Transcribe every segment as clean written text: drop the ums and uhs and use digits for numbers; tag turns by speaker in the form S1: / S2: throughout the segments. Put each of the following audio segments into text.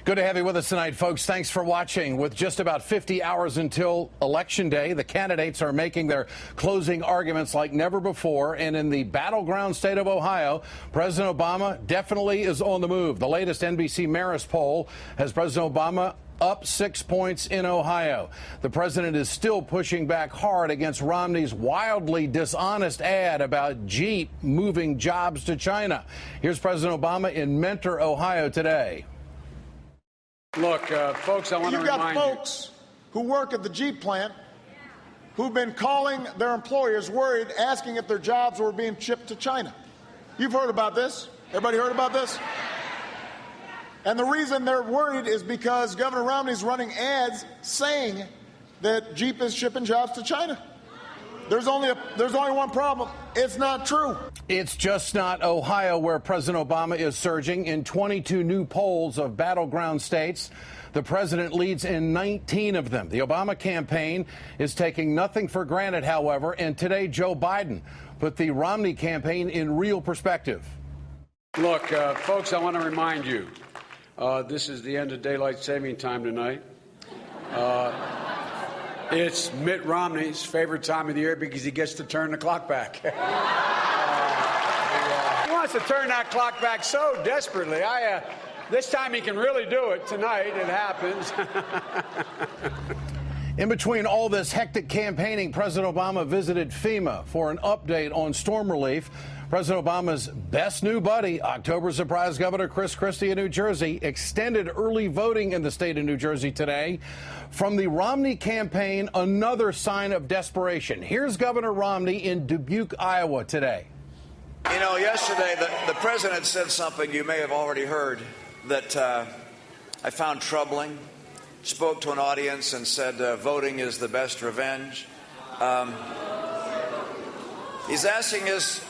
S1: Good to have you with us tonight, folks. Thanks for watching. With just about 50 hours until Election Day, the candidates are making their closing arguments like never before. And in the battleground state of Ohio, President Obama definitely is on the move. The latest NBC Marist poll has President Obama up 6 points in Ohio. The president is still pushing back hard against Romney's wildly dishonest ad about Jeep moving jobs to China. Here's President Obama in Mentor, Ohio today.
S2: Look, folks, I want to remind you.
S3: You've got folks who work at the Jeep plant who've been calling their employers worried, asking if their jobs were being shipped to China. You've heard about this. Everybody heard about this? And the reason they're worried is because Governor Romney's running ads saying that Jeep is shipping jobs to China. There's only one problem. It's not true.
S1: It's just not Ohio where President Obama is surging. In 22 new polls of battleground states, the president leads in 19 of them. The Obama campaign is taking nothing for granted, however, and today Joe Biden put the Romney campaign in real perspective.
S2: Look, folks, I want to remind you, this is the end of daylight saving time tonight. It's Mitt Romney's favorite time of the year because he gets to turn the clock back. He wants to turn that clock back so desperately. This time he can really do it. Tonight it happens.
S1: In between all this hectic campaigning, President Obama visited FEMA for an update on storm relief. President Obama's best new buddy, October surprise Governor Chris Christie of New Jersey, extended early voting in the state of New Jersey today. From the Romney campaign, another sign of desperation. Here's Governor Romney in Dubuque, Iowa today.
S4: You know, yesterday the president said something you may have already heard that I found troubling. Spoke to an audience and said voting is the best revenge. He's asking his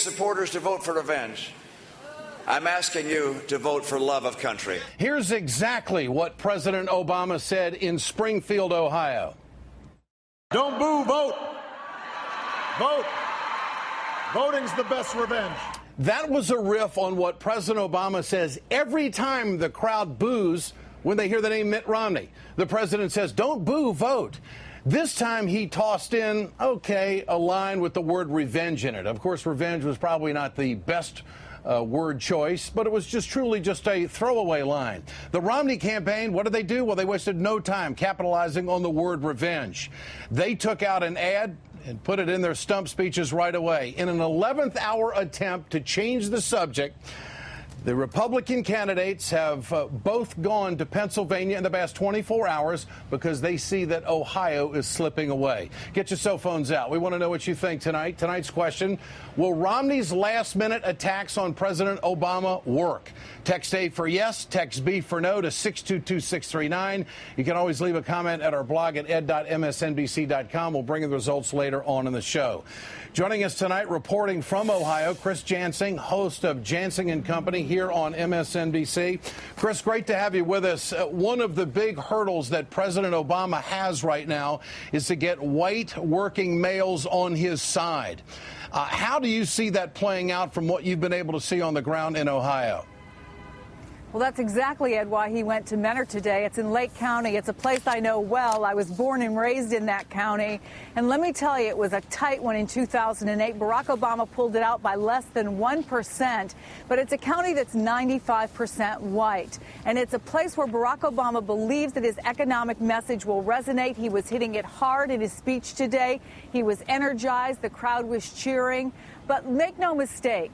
S4: supporters to vote for revenge. I'm asking you to vote for love of country.
S1: Here's exactly what President Obama said in Springfield, Ohio.
S3: Don't boo, vote. Vote. Voting's the best revenge.
S1: That was a riff on what President Obama says every time the crowd boos when they hear the name Mitt Romney. The president says, don't boo, vote. This time he tossed in, okay, a line with the word revenge in it. Of course, revenge was probably not the best word choice, but it was truly just a throwaway line. The Romney campaign, what did they do? Well, they wasted no time capitalizing on the word revenge. They took out an ad and put it in their stump speeches right away. In an 11th hour attempt to change the subject, the Republican candidates have both gone to Pennsylvania in the past 24 hours because they see that Ohio is slipping away. Get your cell phones out. We want to know what you think tonight. Tonight's question, will Romney's last-minute attacks on President Obama work? Text A for yes, text B for no to 622-639. You can always leave a comment at our blog at ed.msnbc.com. We'll bring you the results later on in the show. Joining us tonight, reporting from Ohio, Chris Jansing, host of Jansing & Company here on MSNBC. Chris, great to have you with us. One of the big hurdles that President Obama has right now is to get white working males on his side. How do you see that playing out from what you've been able to see on the ground in Ohio?
S5: Well, that's exactly, Ed, why he went to Mentor today. It's in Lake County. It's a place I know well. I was born and raised in that county. And let me tell you, it was a tight one in 2008. Barack Obama pulled it out by less than 1%. But it's a county that's 95% white. And it's a place where Barack Obama believes that his economic message will resonate. He was hitting it hard in his speech today. He was energized. The crowd was cheering. But make no mistake,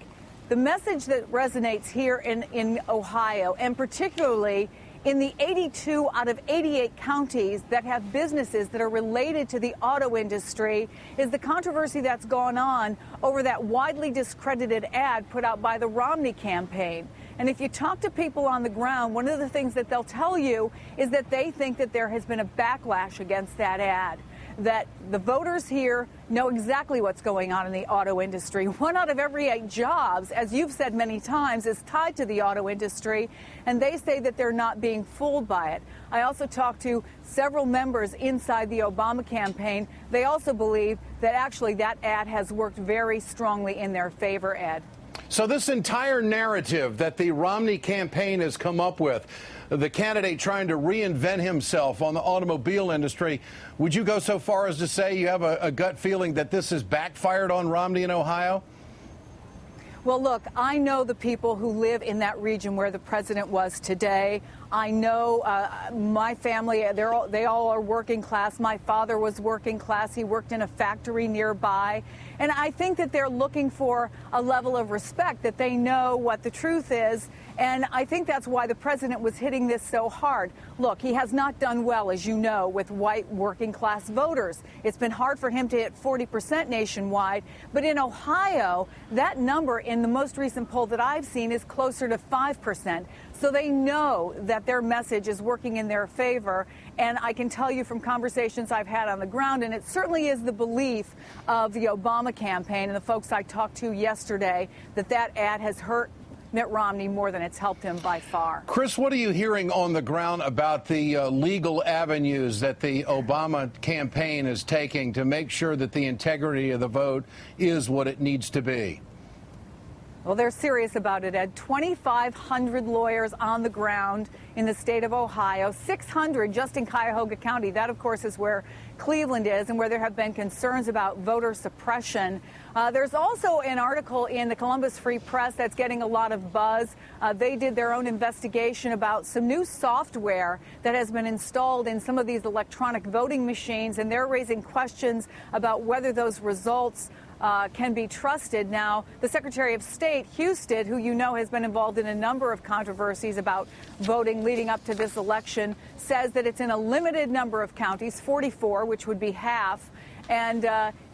S5: the message that resonates here in Ohio, and particularly in the 82 out of 88 counties that have businesses that are related to the auto industry, is the controversy that's gone on over that widely discredited ad put out by the Romney campaign. And if you talk to people on the ground, one of the things that they'll tell you is that they think that there has been a backlash against that ad, that the voters here know exactly what's going on in the auto industry. 1 out of every 8 jobs, as you've said many times, is tied to the auto industry, and they say that they're not being fooled by it. I also talked to several members inside the Obama campaign. They also believe that actually that ad has worked very strongly in their favor, Ed.
S1: So this entire narrative that the Romney campaign has come up with, the candidate trying to reinvent himself on the automobile industry, would you go so far as to say you have a gut feeling that this has backfired on Romney in Ohio?
S5: Well, look, I know the people who live in that region where the president was today. I know my family, they all are working class. My father was working class. He worked in a factory nearby. And I think that they're looking for a level of respect, that they know what the truth is. And I think that's why the president was hitting this so hard. Look, he has not done well, as you know, with white working class voters. It's been hard for him to hit 40% nationwide. But in Ohio, that number in the most recent poll that I've seen is closer to 5%. So they know that their message is working in their favor. And I can tell you from conversations I've had on the ground, and it certainly is the belief of the Obama campaign and the folks I talked to yesterday, that that ad has hurt Mitt Romney more than it's helped him by far.
S1: Chris, what are you hearing on the ground about the legal avenues that the Obama campaign is taking to make sure that the integrity of the vote is what it needs to be?
S5: Well, they're serious about it, Ed. 2,500 lawyers on the ground in the state of Ohio, 600 just in Cuyahoga County. That, of course, is where Cleveland is and where there have been concerns about voter suppression. There's also an article in the Columbus Free Press that's getting a lot of buzz. They did their own investigation about some new software that has been installed in some of these electronic voting machines, and they're raising questions about whether those results can be trusted. Now, the Secretary of State, Husted, who you know has been involved in a number of controversies about voting leading up to this election, says that it's in a limited number of counties, 44, which would be half. And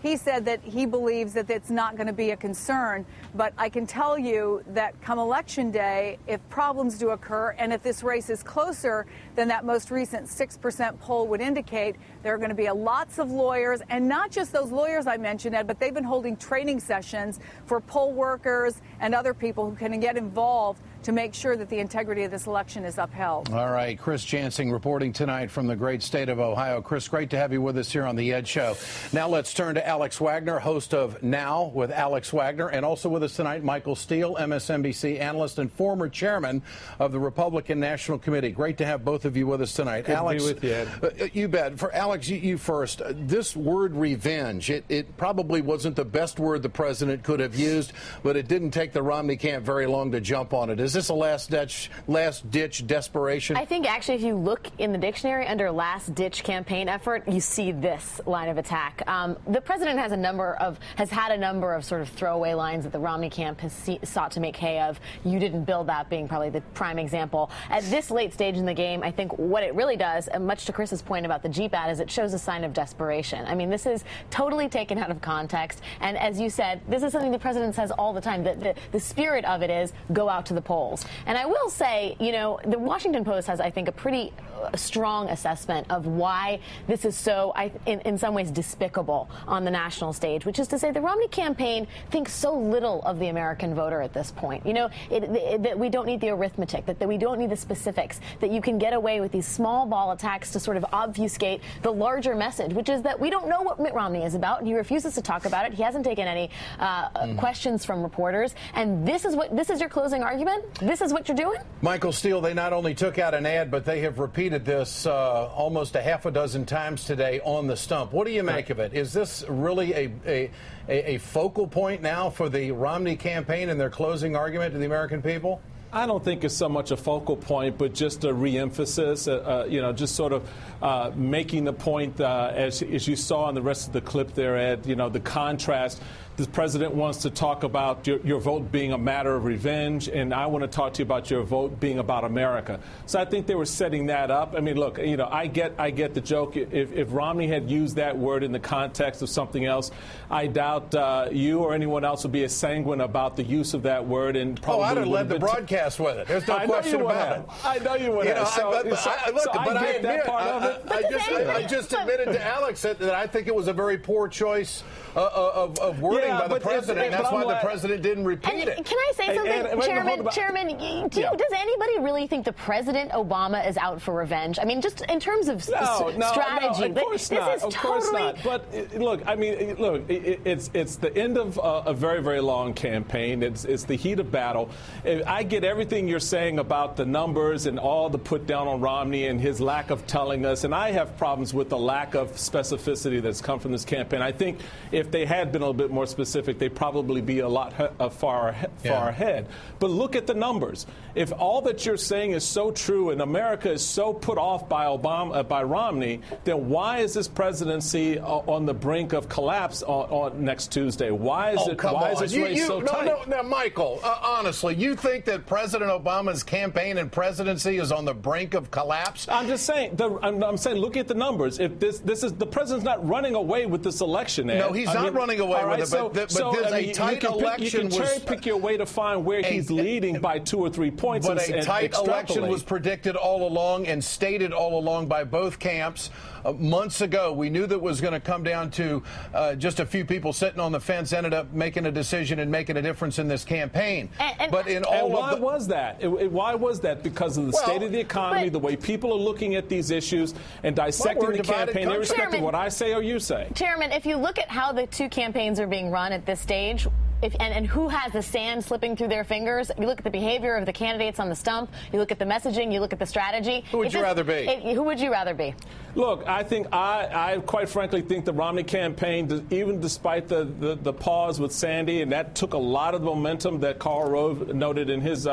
S5: he said that he believes that it's not going to be a concern. But I can tell you that come Election Day, if problems do occur and if this race is closer than that most recent 6% poll would indicate, there are going to be lots of lawyers, and not just those lawyers I mentioned, Ed, but they've been holding training sessions for poll workers and other people who can get involved to make sure that the integrity of this election is upheld.
S1: All right. Chris Jansing reporting tonight from the great state of Ohio. Chris, great to have you with us here on The Ed Show. Now let's turn to Alex Wagner, host of Now with Alex Wagner, and also with us tonight, Michael Steele, MSNBC analyst and former chairman of the Republican National Committee. Great to have both of you with us tonight.
S6: Good
S1: Alex,
S6: to be with you, Ed.
S1: You bet. For Alex, you first. This word revenge, it probably wasn't the best word the president could have used, but it didn't take the Romney camp very long to jump on it. Is this a last-ditch desperation?
S7: I think actually if you look in the dictionary under last-ditch campaign effort, you see this line of attack. The president has had a number of sort of throwaway lines that the Romney camp has sought to make hay of. You didn't build that being probably the prime example. At this late stage in the game, I think what it really does, and much to Chris's point about the Jeep ad, is it shows a sign of desperation. I mean, this is totally taken out of context. And as you said, this is something the president says all the time. The spirit of it is go out to the polls. And I will say, you know, the Washington Post has, I think, a pretty strong assessment of why this is so, in some ways, despicable on the national stage, which is to say the Romney campaign thinks so little of the American voter at this point. You know, that we don't need the arithmetic, that we don't need the specifics, that you can get away with these small ball attacks to sort of obfuscate the larger message, which is that we don't know what Mitt Romney is about, and he refuses to talk about it. He hasn't taken any questions from reporters. And this is your closing argument? This is what you're doing?
S1: Michael Steele, they not only took out an ad, but they have repeated this almost a half a dozen times today on the stump. What do you make of it? Is this really a focal point now for the Romney campaign and their closing argument to the American people?
S6: I don't think it's so much a focal point, but just a re-emphasis, just sort of making the point, as you saw in the rest of the clip there, Ed, the contrast. The president wants to talk about your vote being a matter of revenge, and I want to talk to you about your vote being about America. So I think they were setting that up. I mean, look, I get the joke. If Romney had used that word in the context of something else, I doubt you or anyone else would be as sanguine about the use of that word. And probably
S1: I'd have led the broadcast with it. There's no question about it.
S6: I know you would have.
S1: I just admitted to Alex that I think it was a very poor choice of wording by the president. That's why the president didn't repeat it.
S7: Can I say something, Chairman? Does anybody really think the President Obama is out for revenge? I mean, just in terms of strategy.
S6: No, of course not. Of course not. But look, I mean, it's the end of a very, very long campaign. It's the heat of battle. I get everything you're saying about the numbers and all the put down on Romney and his lack of telling us, and I have problems with the lack of specificity that's come from this campaign. I think if they had been a little bit more specific, they'd probably be a lot far ahead. But look at the numbers. If all that you're saying is so true and America is so put off by Romney, then why is this presidency on the brink of collapse on next Tuesday? Why is this race so tight?
S1: No, Michael, honestly, you think that President Obama's campaign and presidency is on the brink of collapse?
S6: I'm just saying. I'm saying, look at the numbers. If this is the president's not running away with this election, Ed.
S1: No, he's not running away with it. But a tight election
S6: you can cherry pick your way to find where he's leading by 2 or 3 points.
S1: But a tight election was predicted all along and stated all along by both camps. Months ago, we knew that it was going to come down to just a few people sitting on the fence ended up making a decision and making a difference in this campaign.
S6: Why was that? Why was that? Because of the state of the economy, the way people are looking at these issues and dissecting the campaign, irrespective of what I say or you say.
S7: Chairman, if you look at how the two campaigns are being run at this stage, and who has the sand slipping through their fingers, you look at the behavior of the candidates on the stump, you look at the messaging, you look at the strategy.
S1: Who would you rather be?
S7: Who would you rather be?
S6: Look, I think I quite frankly think the Romney campaign, even despite the pause with Sandy, and that took a lot of the momentum that Karl Rove noted in his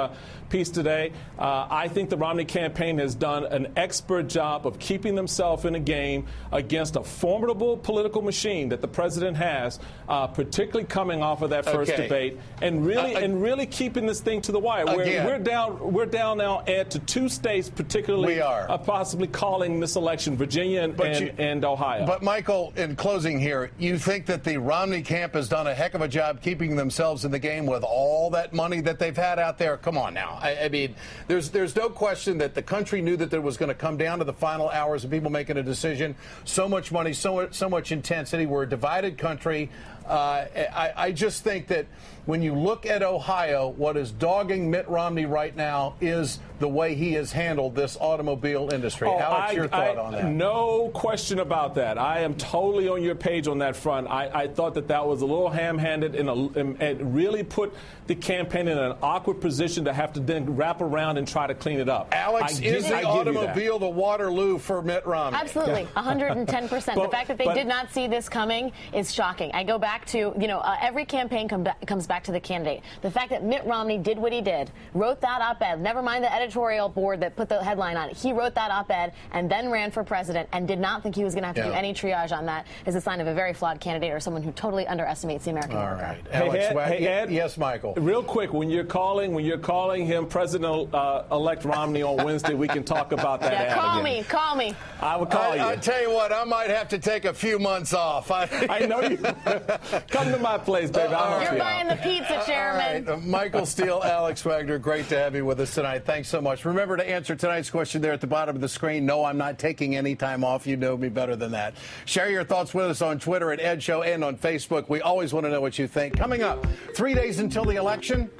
S6: piece today, I think the Romney campaign has done an expert job of keeping themselves in a game against a formidable political machine that the president has, particularly coming off of that first debate, and really keeping this thing to the wire. We're down now, Ed, to 2 states, particularly possibly calling this election, Virginia and Ohio.
S1: But Michael, in closing here, you think that the Romney camp has done a heck of a job keeping themselves in the game with all that money that they've had out there? Come on now. I mean, there's no question that the country knew that there was going to come down to the final hours of people making a decision. So much money, so much intensity. We're a divided country. I just think that when you look at Ohio, what is dogging Mitt Romney right now is the way he has handled this automobile industry. Alex, your thought on that?
S6: No question about that. I am totally on your page on that front. I thought that was a little ham-handed and really put the campaign in an awkward position to have to then wrap around and try to clean it up.
S1: Alex, is the automobile the Waterloo for Mitt Romney?
S7: Absolutely, 110%. The fact that they did not see this coming is shocking. I go back to, every campaign comes back to the candidate. The fact that Mitt Romney did what he did, wrote that op-ed, never mind the editorial board that put the headline on it. He wrote that op-ed and then ran for president and did not think he was going to have to do any triage on that is a sign of a very flawed candidate or someone who totally underestimates the American worker.
S1: All right. Alex,
S6: hey, Ed,
S1: yes, Michael.
S6: Real quick, when you're calling him President-elect Romney on Wednesday, we can talk about that ad again.
S7: Call me.
S6: I would call you.
S1: I tell you what, I might have to take a few months off.
S6: I know you. Come to my place, baby.
S7: You're buying the pizza, Chairman.
S1: Right. Michael Steele, Alex Wagner, great to have you with us tonight. Thanks so much. Remember to answer tonight's question there at the bottom of the screen. No, I'm not taking any time off. You know me better than that. Share your thoughts with us on Twitter at Ed Show and on Facebook. We always want to know what you think. Coming up, 3 days until the election.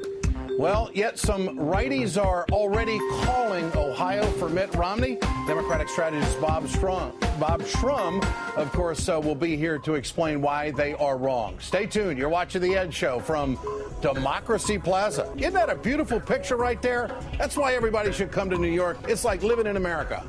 S1: Well, yet some righties are already calling Ohio for Mitt Romney. Democratic strategist Bob Shrum, of course, will be here to explain why they are wrong. Stay tuned. You're watching The Ed Show from Democracy Plaza. Isn't that a beautiful picture right there? That's why everybody should come to New York. It's like living in America.